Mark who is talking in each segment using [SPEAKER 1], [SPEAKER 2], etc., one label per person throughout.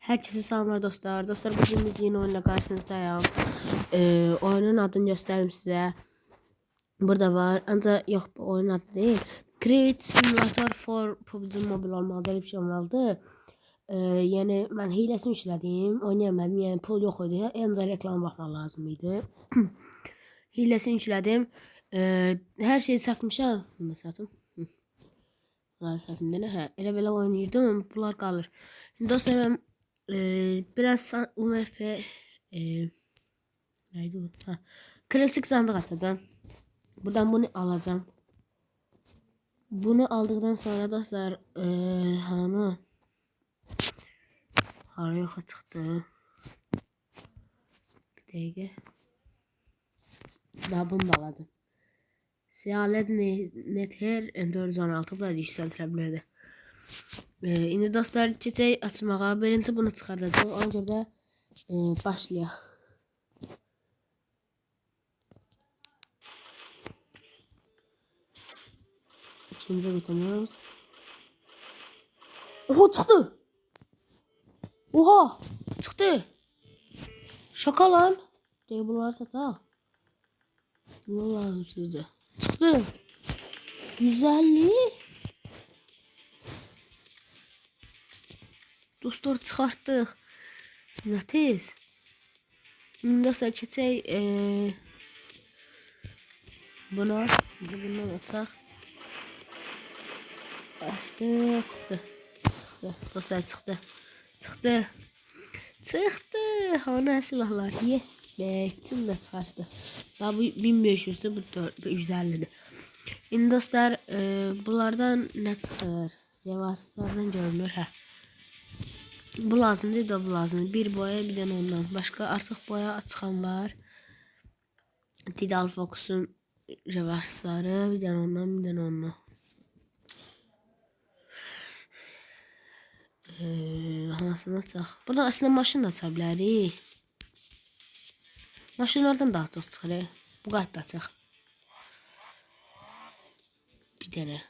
[SPEAKER 1] Herkese selamlar dostlar. Dostlar bugün biz yeni oyunla karşınızdayım. Oyunun adını göstereyim size. Burada var. Ancak yok bu oyun adı değil. Create Simulator for PUBG Mobile olmalı. Böyle bir şey olmalıdı. Yani ben hilesini işledim. Oynayamadım. Yani pul yok idi. Ancak reklam bakmak lazımdı. Hilesini işledim. Her şeyi satmışam. Bunu satım. Bunları satım dene. Hə, elə belə oynayırdım. Bunlar kalır. Şimdi dostlar ben biraz UMF neydi bu? Ha. Klasik sandık açacağım. Buradan bunu alacağım. Bunu aldıktan sonra dostlar hanı yoxa çıxdı. Bir dəqiqə. Daha bunu da alacağım. Siyalet Nether 416 da yüksəltilə bilərdi. İndi dostlar keçək açmağa. Birinci bunu çıxardacağıq. Ona görə də başlayaq. İkinci kutumuz. Oha çıktı. Oha çıktı. Şaka lan. Bunlar sata. Ne lazım size? Çıktı. Güzelliği. Dostlar çıkarttık. Ne tez. Dostlar keçək bunu bundan atak. Açtı çıktı. Dostlar çıktı. Çıktı. Ana silahlar. Yes be. Kim de çıkarttı. Daha bu 1500'dü. Bu 150'di. Şimdi dostlar bunlardan ne çıkar? Yavaşlardan görünür. Hə. Bu lazım değil de bu lazım. Bir boya bir tane ondan. Başka artık boya çıkan var. Tidal Focus'un reversları. Bir tane ondan bir tane ondan. Anasını açaq. Burada aslında maşın da aça bilərik. Maşınlardan daha çok çıxır. Bu qat da açaq. Bir tane.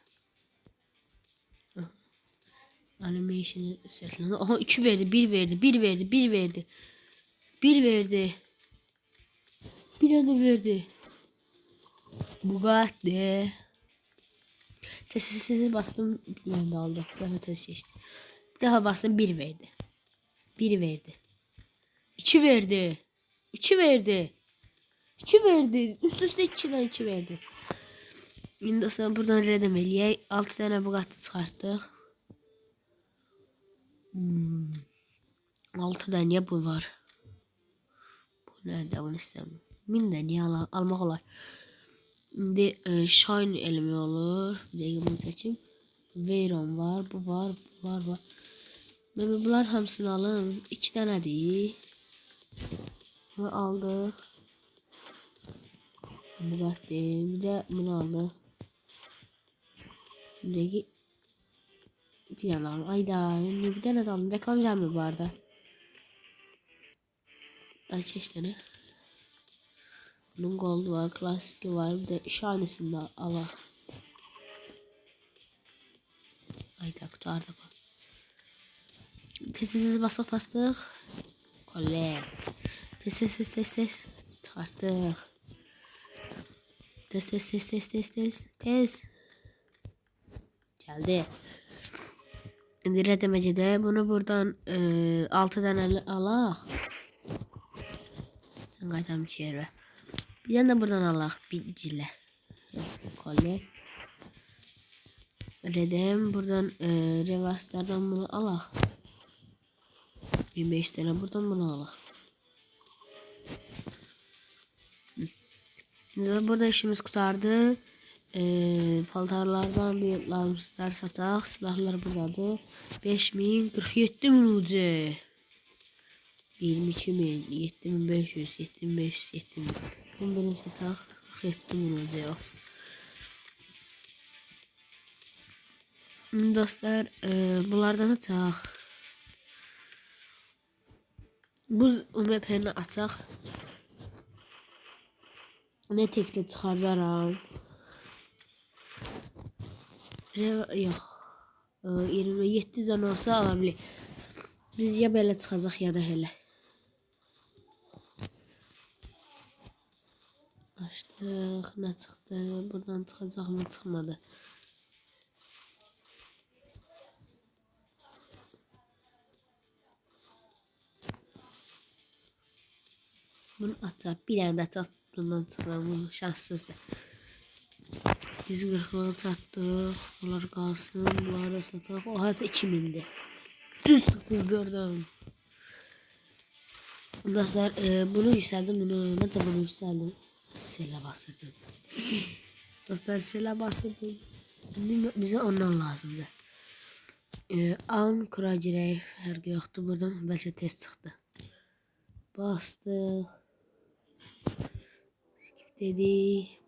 [SPEAKER 1] Animation'ı seslendi. Aha 2 verdi, 1 verdi, 1 verdi, 1 verdi. 1 verdi. Bir tane verdi. Bugatti. Sesi bastım. Ben de aldım. Bir defa test geçti. Bir defa bastım 1 verdi. 1 verdi. 2 verdi. 2 verdi. 2 verdi. Üst üste 2'den 2 verdi. Şimdi sonra buradan redem eləyək. 6 tane Bugatti çıxartdıq. 6 tane bu var. Bu nerede? Bunu istemiyorum. 1000 tane almaq olar. Şimdi Shine elimi olur. Bir dakika bunu seçeyim. Veyron var. Bu var. Bu var. Ben bunlar hamısını alım. 2 tane değil. Bunu aldık. Bugatti. Bir de bunu aldık. Bir tane aldım. Ayda. Bir tane de aldım. Reklam gelmiyor bu arada. Aç işte ne? Bunun gold var. Klasik var. Bir de şahanesini de alalım. Ayda kutu bak. Tesiz bastık. Kolye. Tez. Çıkarttık. Tez. Geldi. İndir demecide bunu buradan 6 tane alaq. Sen qaytam içeri. Bir tane de buradan alaq bir cille. Kolye. Redem buradan reverslerden bunu alaq. 25 tane buradan bunu alaq. Şimdi burada işimiz kurtardı. Paltarlardan bir lazımsızlar sataq. Silahlar buradadır. 5000, 47.000 ucu. 22.000, 7.500, 7.500, 7.000. Bunu birini sataq. 47.000 ucu. Dostlar bunlardan açaq. Buz UMP'ni açaq. Ne tekli çıxardaram. Yok. 27 tane olsa alabilir. Biz ya belə çıxacaq ya da elə. Açdıq, nə çıxdı? Buradan çıxacaq mı, çıxmadı. Bunu açaq, bir dənə də açaq, bundan çıxar, bu şanssızdır. 140'lığı çatdıq, bunlar qalsın, bunları da sataq. O harca 2000'dir. Düz 9'durdım. Dostlar, bunu yükseldim, bunu, necə bunu yükseldim? Selə basırdım. Dostlar, selə basırdım. Bize ondan lazımdır. An kura girək, fərqi yoxdur. Buradan bəlkə test çıxdı. Bastıq. Dedik.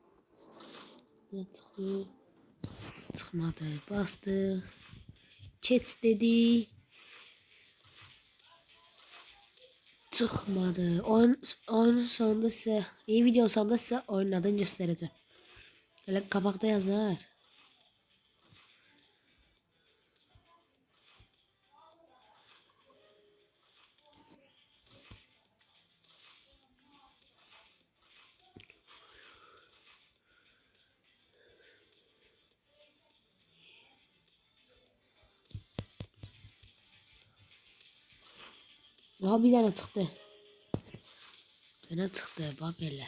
[SPEAKER 1] Çıxmadı. Bastıq. Keç dedik. Çıxmadı. Oyunun sonunda sizə, videonun sonunda sizə oyunun adını göstərəcəm. Elə qabaqda yazar. Aha, bir dənə çıxdı. Dənə çıxdı, bax belə.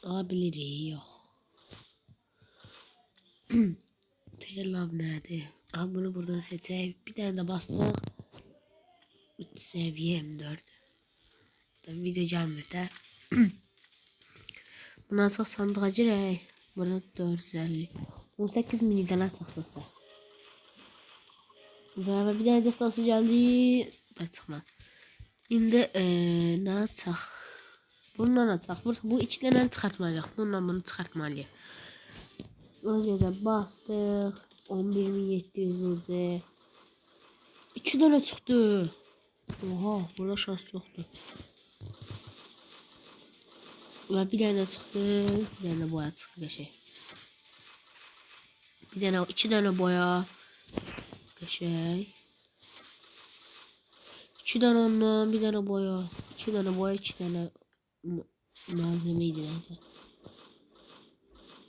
[SPEAKER 1] Alabilirik, yox. Telam nədir? Aha, bunu buradan seçək. Bir dənə də bastıq. 3 seviye M4. Tabii video gəlmir də. Bundan sonra sandığa girək. Burada 450. 18 minidən açıqdırsa. Və bir dənə destansı gəldi. Da çıxmadı. İndi nə açaq? Bundan açaq. Bu iki dənə çıxartmalıyıq. Bundan bunu çıxartmalıyıq. Ona görə bastıq. 11700 2 dənə çıxdı. Oha, burada şans çoxdur. Və bir dənə çıxdı. Bir dənə boya çıxdı qəşəng. Bir dənə, 2 dənə boya. Qəşəng. 2 dənə ondan, bir dənə boya. 2 dənə boya, 2 dənə malzeme idi nədir?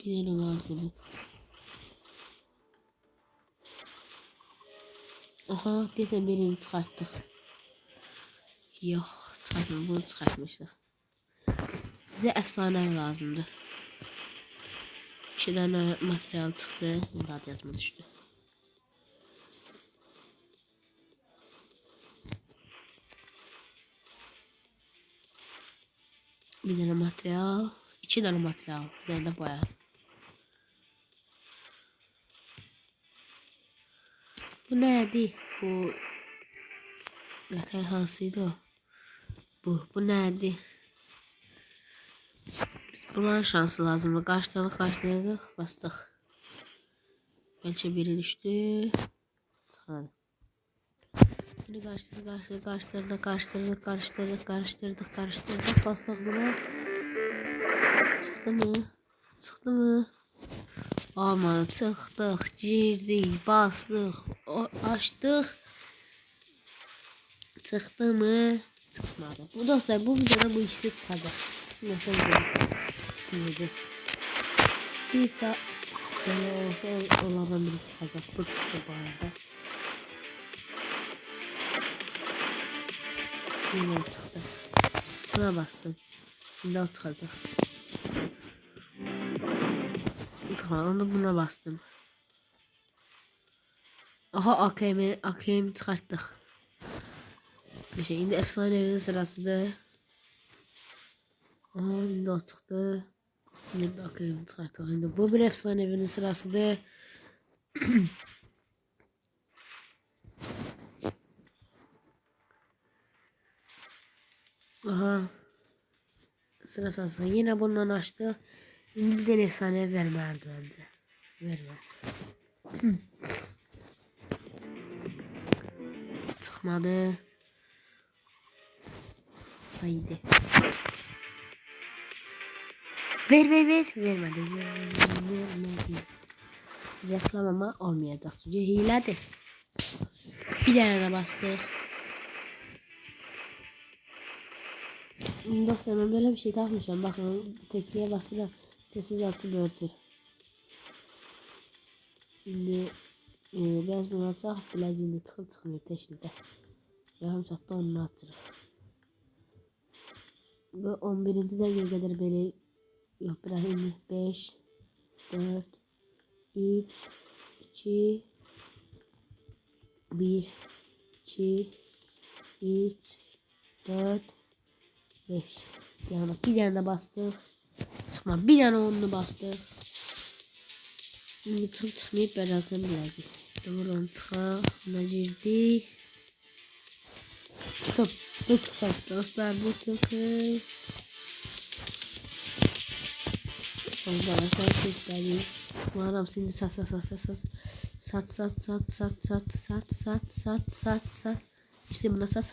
[SPEAKER 1] Bir dənə malzeme. Aha, deyəsən birini çıxartdıq. Yox, çıxartmadım, bunu çıxartmışdıq. Bizə əfsanə lazımdır. 2 dənə material çıxdı. Burada adı yazma düşdü. Bir dənə material. 2 dənə material. Bir dənə də boya. Bu nədir? Bu latay hansıydı o? Bu nədir? Bunların şansı lazımdır. Qarşıladıq, bastıq. Bəlkə biri düşdü. Çıxardı. Şimdi karıştırdık. Bastıq bunu. Çıxdı mı? Olmadı. Çıxdıq, girdik, bastıq, açdıq. Çıxdı mı? Çıxmadı. Bu dostlar, bu videoda bu ikisi çıxacaq. Çıxmasa videoda. Bir saat böyle olsa onlardan biri çıxacaq. Bu çıxdı bu arada. Yine çıxdı. Buna bastım. Şimdi o çıxacaq. Onu buna bastım. Aha, AKM çıxartdıq. İndi efsanevi sırasıdır. Aha, indi o çıxdı. Şimdi AKM çıxartdıq. İndi bu bir efsanevinin sırasıdır. Aha. Sırası yine bundan açtı. Şimdi bir de efsane vermezdi bence. Verme. Çıkmadı. Haydi. Ver. Vermedi. Reklam ama olmayacak. Çünkü hiledir. Bir dənə də bastıq. Dostlar, mən belə bir şey tapmışam. Baxın, tekliyə basıram. Tez açıb örtür. İndi biraz bunu açaq. Biləciyində çıxıb-çıxmıyor teşkildə. Yarım saatda onu açırıq. 11-ci dəqiqəyə qədər belə yox, biraz indi 5 4 3 2 1 2 3 4 5. Yani bir tane de bastık. Çıkma. Bir tane onu bastık. Şimdi çıkmayıp birazdan birazdan. Buradan çıkar. Buna girdik. Çıkıp. Bu çıkıp. Dostlar bu çıkıp. Sonra aşağı çektik. Umarım şimdi sat. İşte buna sat.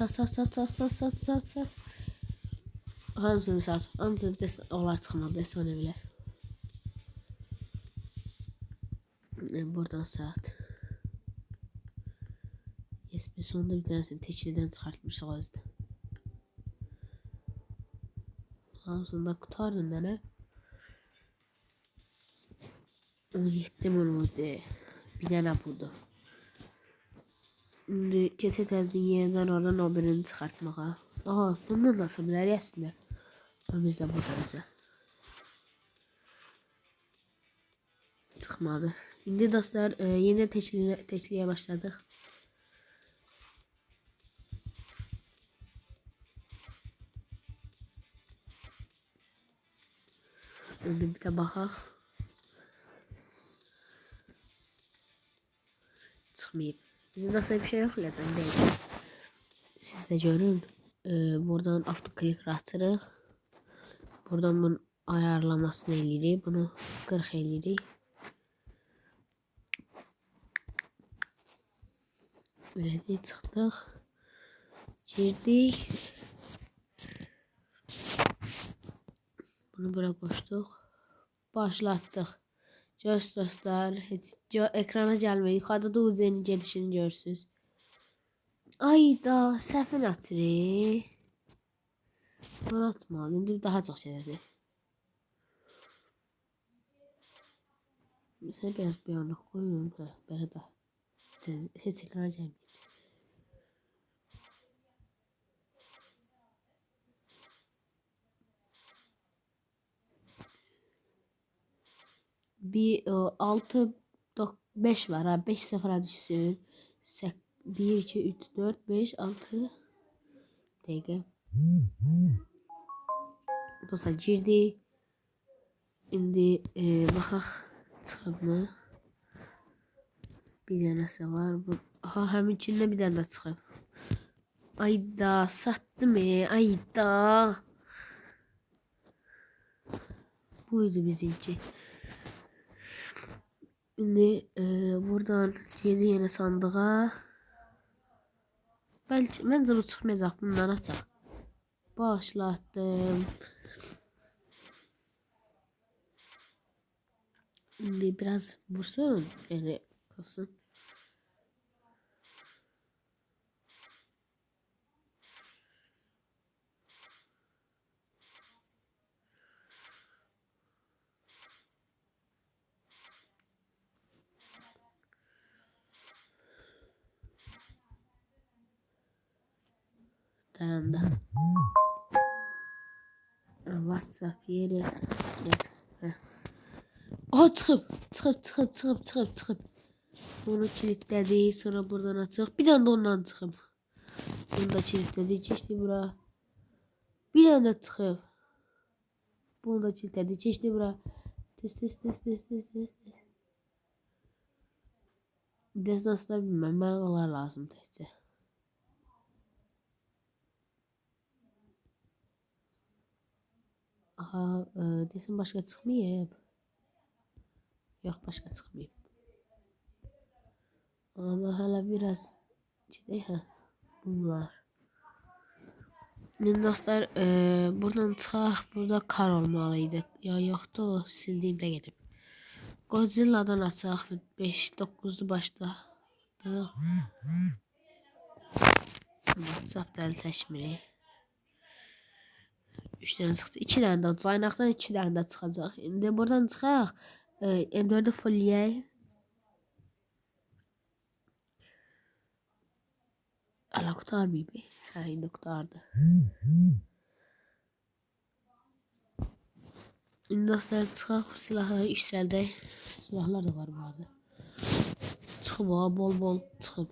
[SPEAKER 1] Hansını sat? Hansını des onlar çıxmadı desene bile. Buradan sat. Yes, sonunda bir tanesini teşkilden çıkartmış o yüzden. Hansını da kurtardın da ne? 17 olmadı. Bir tane buldu. Şimdi keset ezdi yeniden oradan o birini çıkartmağa. Aha, bundan nasıl bilir aslında. Biz de buradayız. Çıkmadı. Şimdi dostlar yine teşkiliye başladık. Şimdi bir de bakaq. Çıkmayıp. Bizim dostlar bir şey yok zaten değil. Siz de görün. Buradan автокlik açırıq. Buradan bunun ayarlamasını eləyirik. Bunu 40 eləyirik. Elədik, çıxdıq. Girdik. Bunu bura qoşduq. Başlatdıq. Görürsünüz dostlar. Heç ekrana gəlmir. Yuxarıda da UC-nin gedişini görürsünüz. Ayda səhvin atırıq. Bunu atmalı. İndi daha çox şeylərdir. Mesela biraz bir anlık koyuyorum. Böyle daha hiç ekrana gelmeyecek. Bir 6 5 var ha, 5 sıfıra düşsün. 1 2 3 4 5 6 dakika. Dostlar girdi. İndi baxaq çıxıb mı? Bir dənəsi var. Aha, həminkindən bir dənə də çıxıb. Ayda sattım ayda. Buydu bizimki. Şimdi buradan girdi yeni sandığa. Bence bu çıxmayacaq, bundan açaq. Başlattım. Şimdi biraz vursun, yani kalsın. Dayandı. WhatsApp yeri. Gel. Aha, çıxıb. Bunu kilitlədik. Sonra buradan açıq. Bir dənə də ondan çıxıb. Bunu da kilitlədik. Keçdi bura. Bir dənə də çıxıb. Bunu da kilitlədik. Keçdi bura. Test. Destasda bilmem. Mən onlar lazım təkcə. Aha, desin başqa çıxmayıb. Yox, başqa çıxmayıb. Ama hala biraz bunlar. Şimdi dostlar buradan çıxaq. Burada kar olmalıydı. Ya yoktu, o sildiğimde gedib. Godzilla'dan açaq. 5-9'lu başladıq. Zaptəli çəkmirik. 3 dənə çıxdı. 2 dənə də caynaqdan 2 dənə də çıxacaq. İndi buradan çıxaq. M4'ü fullləyək. Hala qurtarmayıb. Hə, indi qurtardı. İndi dostlar çıxaq silahları yüksəldək. Silahlar da var bu arada. Çıxıb o bol çıxıb.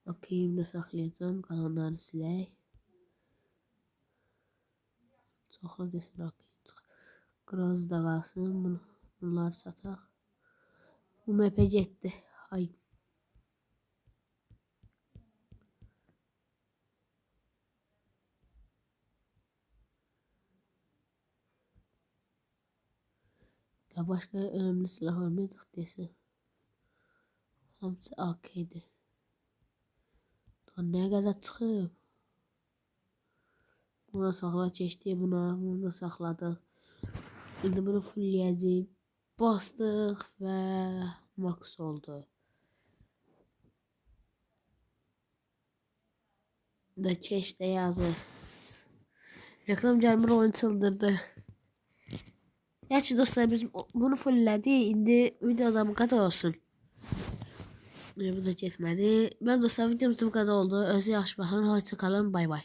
[SPEAKER 1] Bakayım da saxlayacağım. Qalanlarını silək. Çoxlu desin okuyum. Groz da qalsın. Bunları sataq. Bu MP getdi. Ay. Ya başka önemli silah olmayacaq desin. Hamısı AK'di. Ne kadar çıxıb? Buna saxla keçdi. Bunu saxladıq. İndi bunu fullləyəcəyik. Bastıq və max oldu. Da keçdə yazır. Reklam gəlmir, oyun çıldırdı. Yaxşı dostlar, biz bunu fulllədik. İndi videoda bu qədər olsun. Bu da getmədi. Mən dostlar videomuz bu qədər oldu. Özü yaxşı baxın. Hoşça kalın. Bay bay.